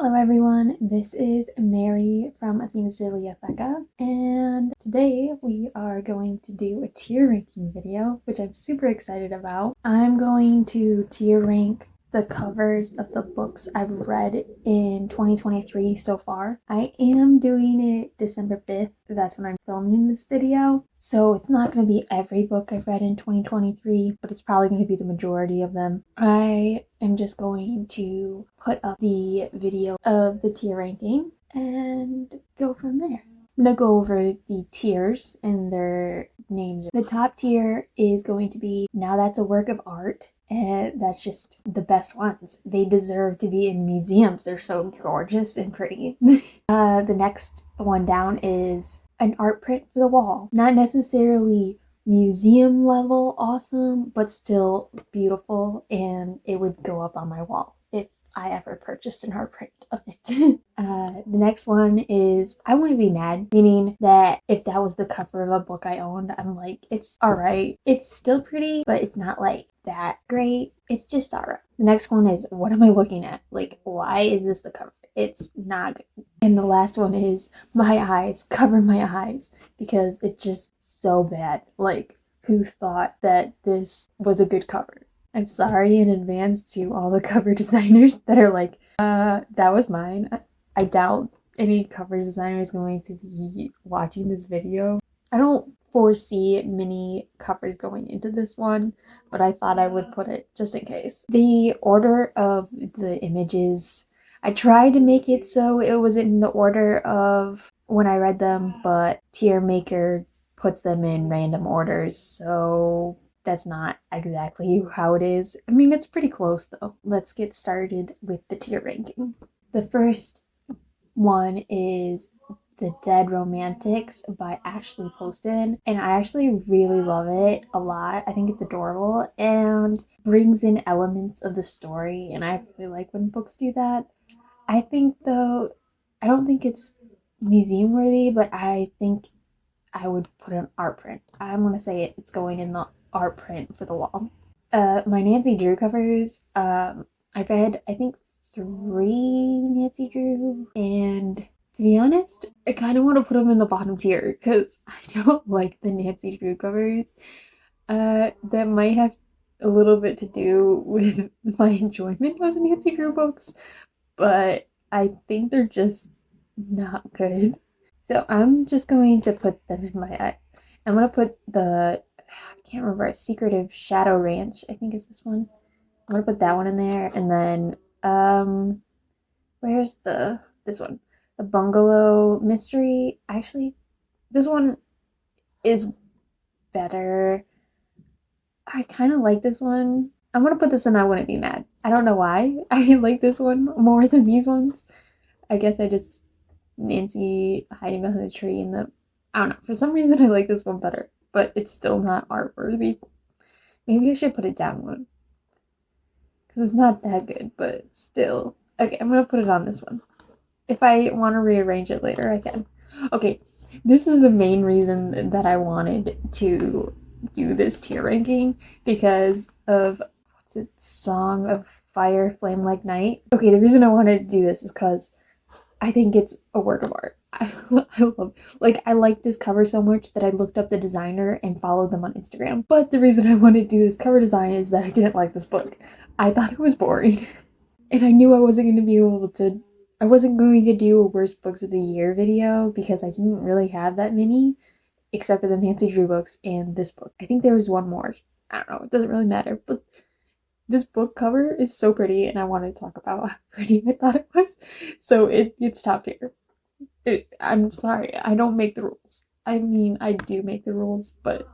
Hello everyone, this is Mary from Athena's Bibliotheca, and today we are going to do a tier ranking video, which I'm super excited about. I'm going to tier rank the covers of the books I've read in 2023 so far. I am doing it December 5th, that's when I'm filming this video, so it's not going to be every book I've read in 2023, but it's probably going to be the majority of them. I am just going to put up the video of the tier ranking and go from there. I'm going to go over the tiers and their names. The top tier is going to be Now That's a Work of Art. And that's just the best ones. They deserve to be in museums. They're so gorgeous and pretty. The next one down is An Art Print for the Wall. Not necessarily museum level awesome, but still beautiful, and it would go up on my wall if I ever purchased an art print of it. The next one is I Want to Be Mad, meaning that if that was the cover of a book I owned, I'm like, it's alright. It's still pretty, but it's not like that great. It's just alright. The next one is What Am I Looking At? Like, why is this the cover? It's not good. And the last one is My Eyes, Cover My Eyes, because it's just so bad. Like, who thought that this was a good cover? I'm sorry in advance to all the cover designers that are like, that was mine. I doubt any cover designer is going to be watching this video. I don't foresee many covers going into this one, but I thought I would put it just in case. The order of the images, I tried to make it so it was in the order of when I read them, but Tier Maker puts them in random orders, so that's not exactly how it is. I mean, it's pretty close though. Let's get started with the tier ranking. The first one is The Dead Romantics by Ashley Poston, and I actually really love it a lot. I think it's adorable and brings in elements of the story, and I really like when books do that. I think though, I don't think it's museum worthy, but I think I would put an art print. I'm gonna say it's going in the art print for the wall. My Nancy Drew covers, I read I think 3 Nancy Drew, and to be honest, I kind of want to put them in the bottom tier because I don't like the Nancy Drew covers. That might have a little bit to do with my enjoyment of Nancy Drew books, but I think they're just not good. So I'm just going to put them in my, I'm going to put I can't remember, Secretive Shadow Ranch, I think is this one. I'm going to put that one in there, and then, where's this one? The Bungalow Mystery. Actually, this one is better. I kind of like this one. I'm going to put this in I Wouldn't Be Mad. I don't know why I like this one more than these ones. I guess I just Nancy hiding behind the tree and I don't know, for some reason I like this one better, but it's still not art worthy. Maybe I should put it down one because it's not that good, but still. Okay, I'm gonna put it on this one. If I want to rearrange it later, I can. Okay, this is the main reason that I wanted to do this tier ranking, because of Song of Fire, Flame Like Night. Okay, the reason I wanted to do this is because I think it's a work of art. I love, like, I like this cover so much that I looked up the designer and followed them on Instagram. But the reason I wanted to do this cover design is that I didn't like this book. I thought it was boring. And I knew I wasn't going to be able to, I wasn't going to do a worst books of the year video because I didn't really have that many, except for the Nancy Drew books and this book. I think there was one more. I don't know, it doesn't really matter, but this book cover is so pretty, and I want to talk about how pretty I thought it was. So it's top tier. I'm sorry, I don't make the rules. I mean, I do make the rules, but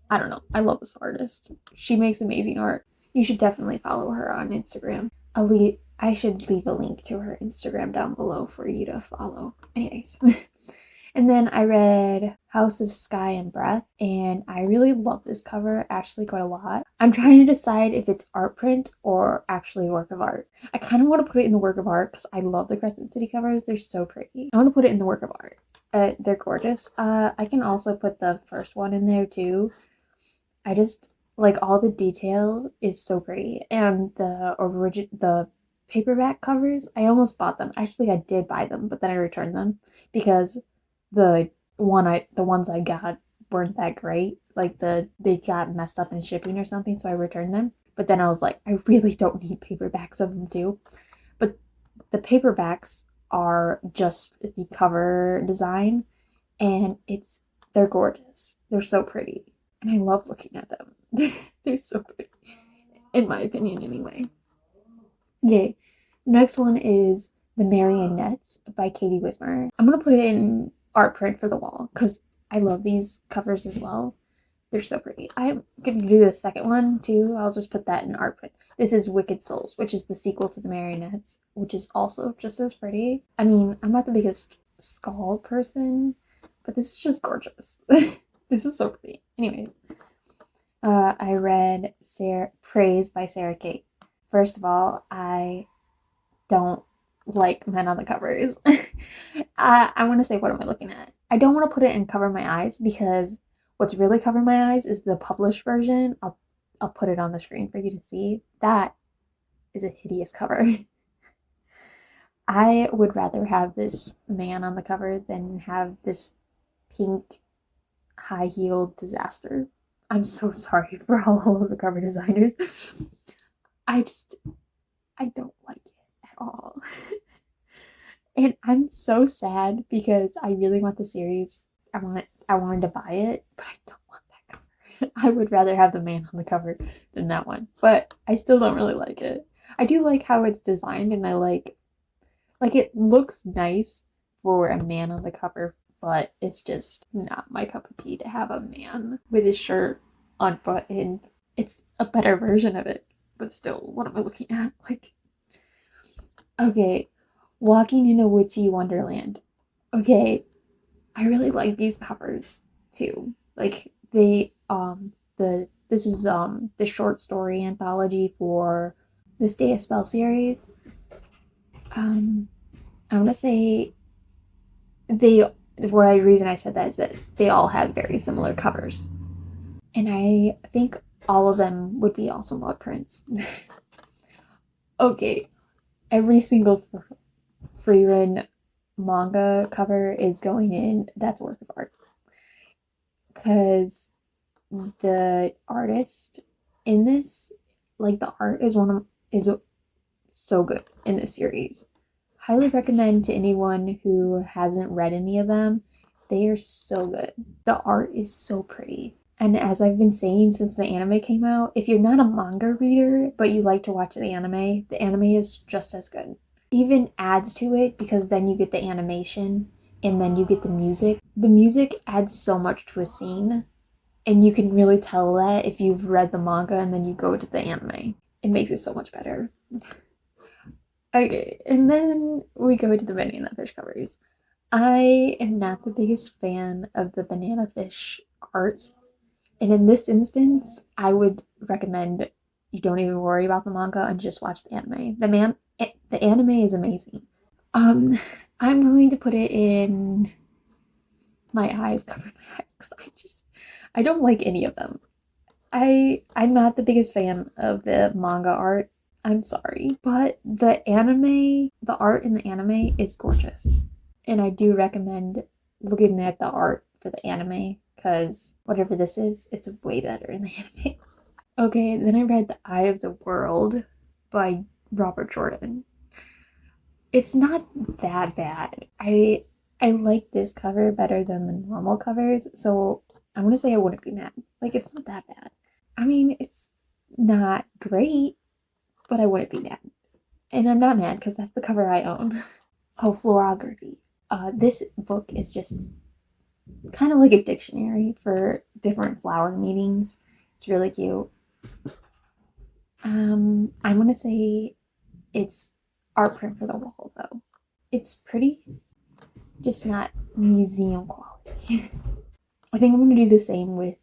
I don't know. I love this artist. She makes amazing art. You should definitely follow her on Instagram. I should leave a link to her Instagram down below for you to follow. Anyways. And then I read House of Sky and Breath, and I really love this cover actually quite a lot. I'm trying to decide if it's art print or actually a work of art. I kind of want to put it in the work of art because I love the Crescent City covers. They're so pretty. I want to put it in the work of art. They're gorgeous. I can also put the first one in there too. I just like all the detail is so pretty, and the paperback covers. I almost bought them. Actually, I did buy them, but then I returned them because the ones I got weren't that great. Like they got messed up in shipping or something, so I returned them. But then I was like, I really don't need paperbacks of them too. But the paperbacks are just the cover design, and they're gorgeous. They're so pretty, and I love looking at them. They're so pretty, in my opinion, anyway. Okay, the next one is The Marionettes by Katie Wismer. I'm gonna put it in art print for the wall because I love these covers as well. They're so pretty. I'm gonna do the second one too. I'll just put that in art print. This is Wicked Souls, which is the sequel to The Marionettes, which is also just as pretty. I mean, I'm not the biggest skull person, but this is just gorgeous. This is so pretty. Anyways, I read Praise by Sarah Kate. First of all, I don't like men on the covers. I want to say, what am I looking at? I don't want to put it in Cover My Eyes because what's really Cover My Eyes is the published version. I'll put it on the screen for you to see. That is a hideous cover. I would rather have this man on the cover than have this pink high-heeled disaster. I'm so sorry for all of the cover designers. I don't like it at all. And I'm so sad because I really want the series. I wanted to buy it, but I don't want that cover. I would rather have the man on the cover than that one. But I still don't really like it. I do like how it's designed, and I like it looks nice for a man on the cover, but it's just not my cup of tea to have a man with his shirt unbuttoned. It's a better version of it, but still, what am I looking at? Like, okay, Walking in a Witchy Wonderland. Okay, I really like these covers too. Like this is the short story anthology for the Stay a Spell series. I want to say reason I said that is that they all have very similar covers, and I think all of them would be awesome web prints. Okay, every single Frieren manga cover is going in. That's a work of art because the artist in this, like the art is so good in this series. Highly recommend to anyone who hasn't read any of them. They are so good. The art is so pretty. And as I've been saying since the anime came out, if you're not a manga reader but you like to watch the anime is just as good. Even adds to it because then you get the animation and then you get the music. The music adds so much to a scene, and you can really tell that if you've read the manga and then you go to the anime. It makes it so much better. Okay, and then we go to the banana fish covers. I am not the biggest fan of the banana fish art, and in this instance, I would recommend you don't even worry about the manga and just watch the anime. The anime is amazing. I'm going to put it in my eyes, cover my eyes, because I don't like any of them. I'm not the biggest fan of the manga art. I'm sorry, but the art in the anime is gorgeous. And I do recommend looking at the art for the anime because whatever this is, it's way better in the anime. Okay, then I read The Eye of the World by Robert Jordan. It's not that bad. I like this cover better than the normal covers, so I want to say I wouldn't be mad. Like, it's not that bad. I mean, it's not great, but I wouldn't be mad. And I'm not mad because that's the cover I own. Oh, Florography. This book is just kind of like a dictionary for different flower meanings. It's really cute. I'm gonna say it's art print for the wall though. It's pretty, just not museum quality. I think I'm gonna do the same with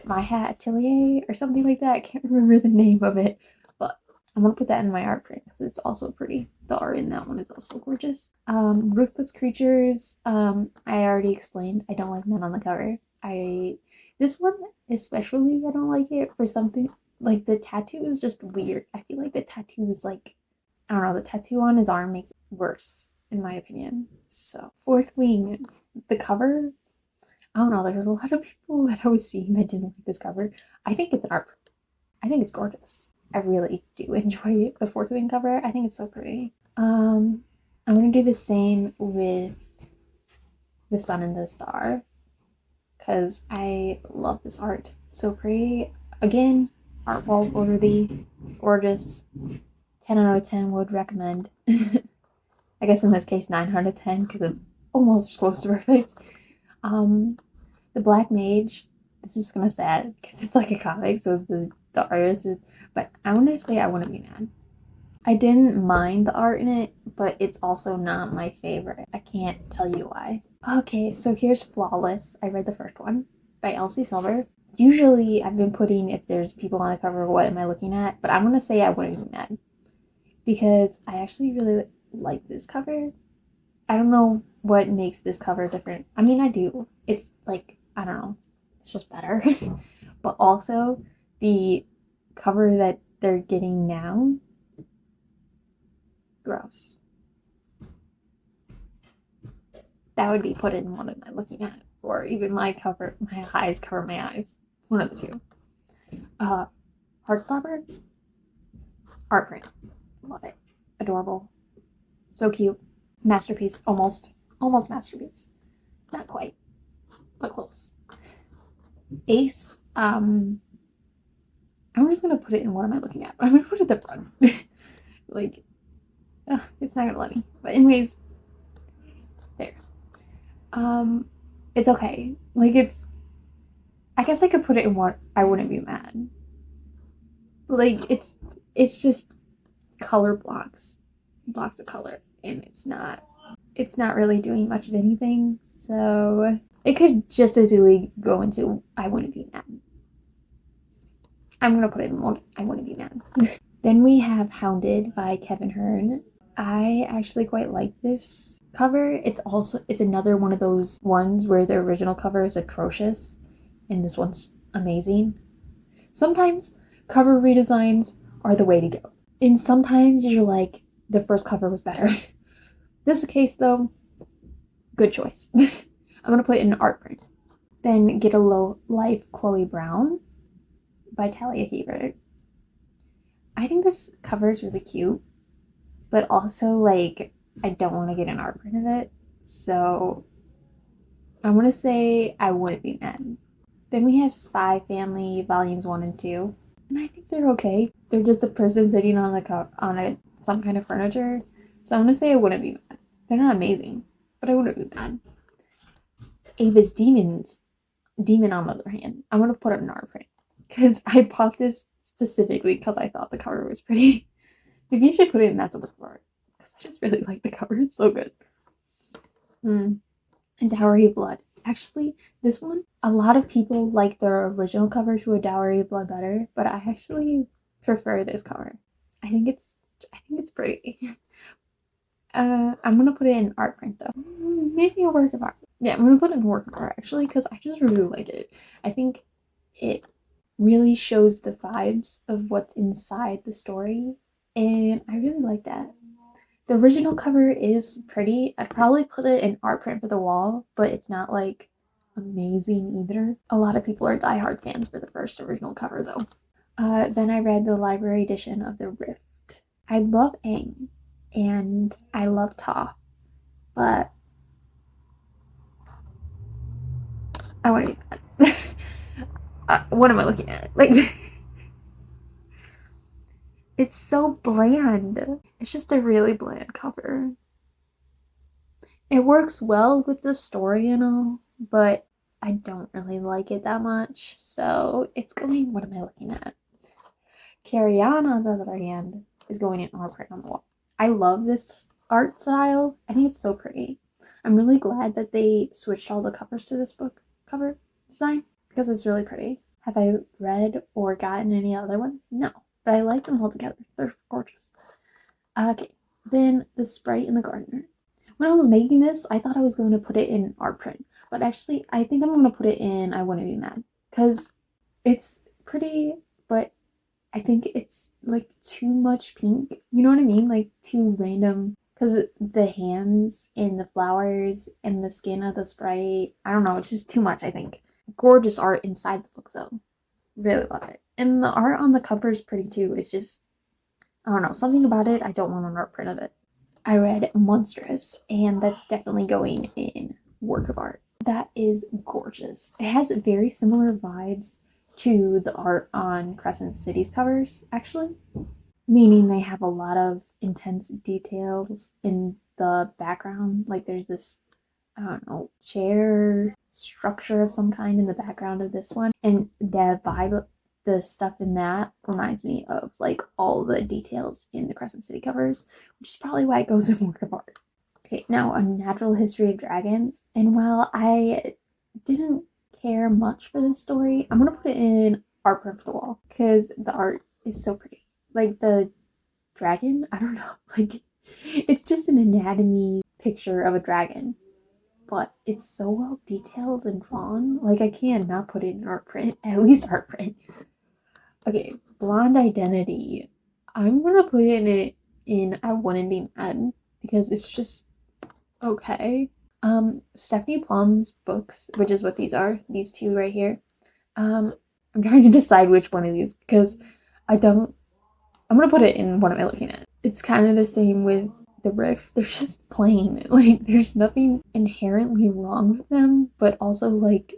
My Hat Atelier or something like that. I can't remember the name of it, but I'm gonna put that in my art print because it's also pretty. The art in that one is also gorgeous. Ruthless Creatures. I already explained. I don't like men on the cover. This one especially I don't like it for something like the tattoo is just weird. I feel like the tattoo is like I don't know, the tattoo on his arm makes it worse, in my opinion. So, Fourth Wing, the cover, I don't know, there's a lot of people that I was seeing that didn't like this cover. I think it's an art. I think it's gorgeous. I really do enjoy the Fourth Wing cover. I think it's so pretty. I'm gonna do the same with the sun and the star because I love this art. It's so pretty. Again, art wall worthy, gorgeous. 10 out of 10 would recommend. I guess in this case 9 out of 10 because it's almost close to perfect. The Black Mage, this is kind of sad because it's like a comic, so the artist is, but I want to say I want to be mad. I didn't mind the art in it, but it's also not my favorite. I can't tell you why. Okay, so here's Flawless. I read the first one by Elsie Silver. Usually I've been putting if there's people on the cover, what am I looking at? But I'm going to say I wouldn't be mad because I actually really like this cover. I don't know what makes this cover different. I mean, I do. It's like, I don't know. It's just better. But also, the cover that they're getting now, gross. That would be put in what am I looking at? Or even my eyes cover my eyes. One of the two. Heartstopper, art print. Love it. Adorable. So cute. Masterpiece. Almost masterpiece. Not quite, but close. Ace. I'm just gonna put it in what am I looking at? I'm gonna put it at the front. Like, it's not gonna let me. But anyways, there. It's okay. Like I guess I could put it in what I wouldn't be mad. Like it's just color blocks of color, and it's not really doing much of anything. So it could just as easily go into I wouldn't be mad. I'm gonna put it in what I wouldn't be mad. Then we have Hounded by Kevin Hearn. I actually quite like this cover. It's another one of those ones where the original cover is atrocious and this one's amazing. Sometimes cover redesigns are the way to go. And sometimes you're like, the first cover was better. This case though, good choice. I'm gonna put it in art print. Then Get a Low Life Chloe Brown by Talia Hibbert. I think this cover is really cute, but also like I don't want to get an art print of it, so I'm gonna say I wouldn't be mad. Then we have Spy Family Volumes 1 and 2, and I think they're okay. They're just a person sitting on some kind of furniture, so I'm gonna say I wouldn't be mad. They're not amazing, but I wouldn't be mad. Ava's Demon on the other hand, I'm gonna put it in art print because I bought this specifically because I thought the cover was pretty. Maybe I should put it in That's a Work of Art because I just really like the cover. It's so good. And Dowry of Blood. Actually, this one, a lot of people like the original cover to A Dowry of Blood better, but I actually prefer this cover. I think it's pretty. I'm gonna put it in art print though. Maybe a work of art. Yeah, I'm gonna put it in work of art actually because I just really like it. I think it really shows the vibes of what's inside the story, and I really like that. The original cover is pretty. I'd probably put it in art print for the wall, but it's not like amazing either. A lot of people are diehard fans for the first original cover though. Then I read the library edition of The Rift. I love Aang and I love Toph, but I want to be bad. What am I looking at? Like, it's so bland. It's just a really bland cover. It works well with the story and all, but I don't really like it that much. So it's going, what am I looking at? Carry On the other hand, is going in art print on the wall. I love this art style. I think it's so pretty. I'm really glad that they switched all the covers to this book cover design because it's really pretty. Have I read or gotten any other ones? No, but I like them all together. They're gorgeous. Okay, then The Sprite and the Gardener. When I was making this, I thought I was going to put it in art print, but actually, I think I'm going to put it in I Wouldn't Be Mad because it's pretty, but I think it's like too much pink. You know what I mean? Like too random. Because the hands and the flowers and the skin of the sprite, I don't know, it's just too much, I think. Gorgeous art inside the book though. Really love it. And the art on the cover is pretty too. It's just, I don't know, something about it. I don't want an art print of it. I read Monstrous, and that's definitely going in work of art. That is gorgeous. It has very similar vibes to the art on Crescent City's covers, actually. Meaning they have a lot of intense details in the background. Like there's this, I don't know, chair structure of some kind in the background of this one. And the vibe, the stuff in that reminds me of like all the details in the Crescent City covers, which is probably why it goes in work of art. Okay, now A Natural History of Dragons. And while I didn't care much for this story, I'm gonna put it in art print for the wall because the art is so pretty. Like the dragon, I don't know, like it's just an anatomy picture of a dragon, but it's so well detailed and drawn. Like I can't not put it in art print, at least art print. Okay, Blonde Identity. I'm gonna put in I Wouldn't Be Mad because it's just okay. Stephanie Plum's books, which is what these are, these two right here. I'm trying to decide which one of these because I don't. I'm gonna put it in what am I looking at. It's kind of the same with the riff. They're just plain. Like there's nothing inherently wrong with them, but also like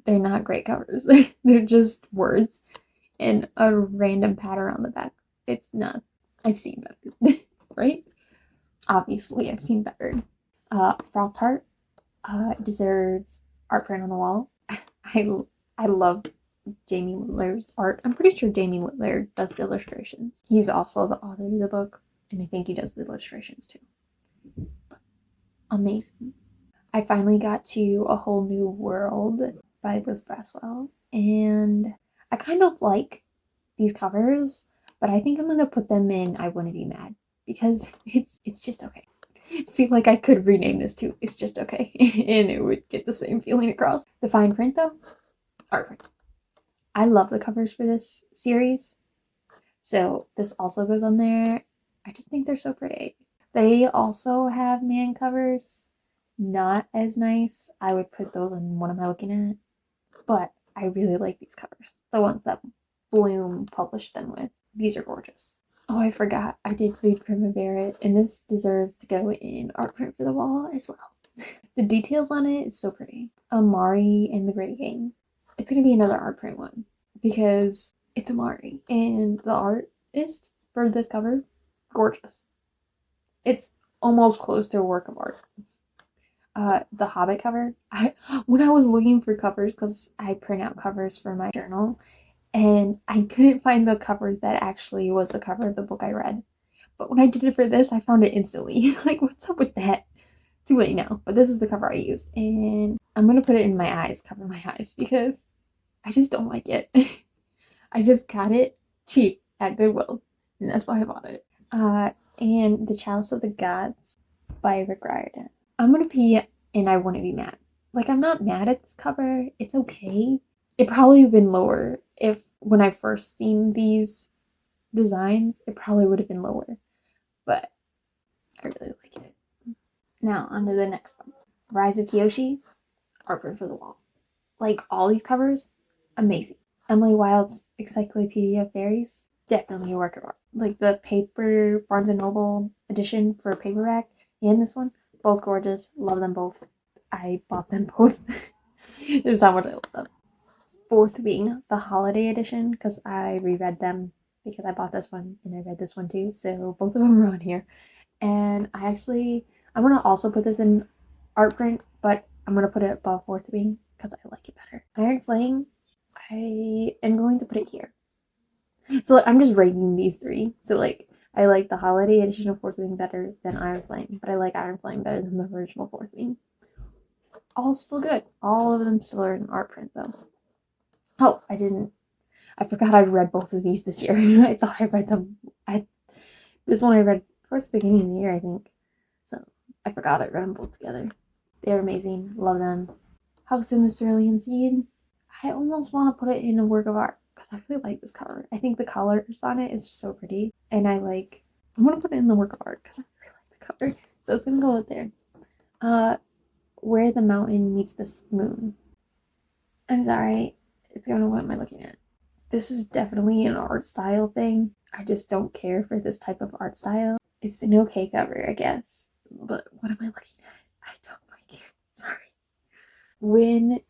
they're not great covers. They're just words and a random pattern on the back. It's not. I've seen better, right? Obviously, I've seen better. Froth Heart deserves art print on the wall. I love Jamie Litler's art. I'm pretty sure Jamie Littler does the illustrations. He's also the author of the book, and I think he does the illustrations too. But amazing. I finally got to A Whole New World by Liz Braswell, and I kind of like these covers, but I think I'm gonna put them in I Wouldn't Be Mad because it's just okay. I feel like I could rename this to It's Just Okay, and it would get the same feeling across. The fine print though, art print. I love the covers for this series, so this also goes on there. I just think they're so pretty. They also have man covers, not as nice. I would put those on What Am I Looking At? But I really like these covers, the ones that Bloom published them with. These are gorgeous. Oh, I forgot. I did read Primavera, and this deserves to go in art print for the wall as well. The details on it is so pretty. Amari and the Great Game. It's going to be another art print one because it's Amari, and the artist for this cover, gorgeous. It's almost close to a work of art. The Hobbit cover. When I was looking for covers, because I print out covers for my journal, and I couldn't find the cover that actually was the cover of the book I read. But when I did it for this, I found it instantly. Like, what's up with that? Too late now. But this is the cover I used, and I'm gonna put it in my eyes, cover my eyes, because I just don't like it. I just got it cheap at Goodwill, and that's why I bought it. And The Chalice of the Gods by Rick Riordan. I'm gonna be, and I Wouldn't Be Mad. Like, I'm not mad at this cover. It's okay. It probably would have been lower if, when I first seen these designs, it probably would have been lower. But I really like it. Now, on to the next one. Rise of Kyoshi, art print for the wall. Like, all these covers, amazing. Emily Wilde's Encyclopedia of Fairies, definitely a work of art. Like the paper Barnes & Noble edition for paperback and this one, both gorgeous. Love them both. I bought them both. This is how much I love them. Fourth being the holiday edition, because I reread them because I bought this one and I read this one too, so both of them are on here. And I'm gonna also put this in art print, but I'm gonna put it above Fourth Wing because I like it better. Iron Flame, I am going to put it here. So I'm just ranking these three. So like, I like the holiday edition of Fourth Wing better than Iron Flame, but I like Iron Flame better than the original Fourth Wing. All still good. All of them still are in art print though. Oh, I forgot I read both of these this year. I thought I read them. This one I read towards the beginning of the year, I think. So I forgot I read them both together. They're amazing. Love them. House in the Cerulean Seed. I almost want to put it in a work of art because I really like this cover. I think the colors on it is so pretty, and I'm gonna put it in the work of art because I really like the cover. So it's gonna go up there. Where the mountain meets the moon. I'm sorry, it's gonna, what am I looking at? This is definitely an art style thing. I just don't care for this type of art style. It's an okay cover, I guess. But what am I looking at? I don't like it. Sorry. When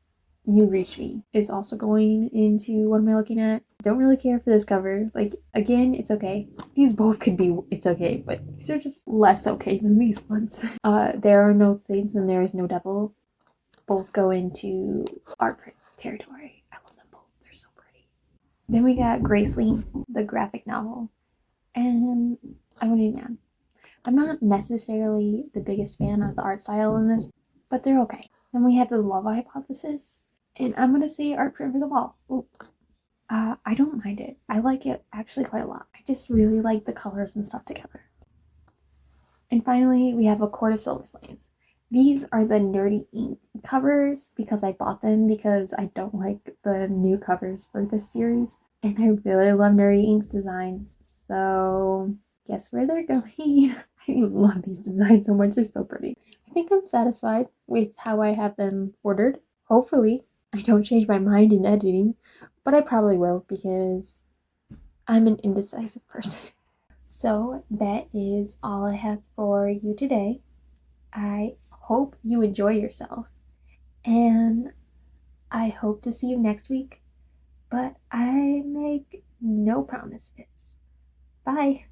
You Reach Me is also going into what am I looking at? Don't really care for this cover. Like, again, it's okay. These both could be it's okay, but these are just less okay than these ones. There Are No Saints and There Is No Devil both go into art print territory. I love them both. They're so pretty. Then we got Graceling, the graphic novel. And I wouldn't be mad. I'm not necessarily the biggest fan of the art style in this, but they're okay. Then we have The Love Hypothesis, and I'm gonna say art print for the wall. Ooh. I don't mind it. I like it actually quite a lot. I just really like the colors and stuff together. And finally, we have A Court of Silver Flames. These are the Nerdy Ink covers because I bought them because I don't like the new covers for this series. And I really love Nerdy Ink's designs. So guess where they're going? I love these designs so much. They're so pretty. I think I'm satisfied with how I have them ordered. Hopefully, I don't change my mind in editing, but I probably will because I'm an indecisive person. So that is all I have for you today. I hope you enjoy yourself, and I hope to see you next week, but I make no promises. Bye.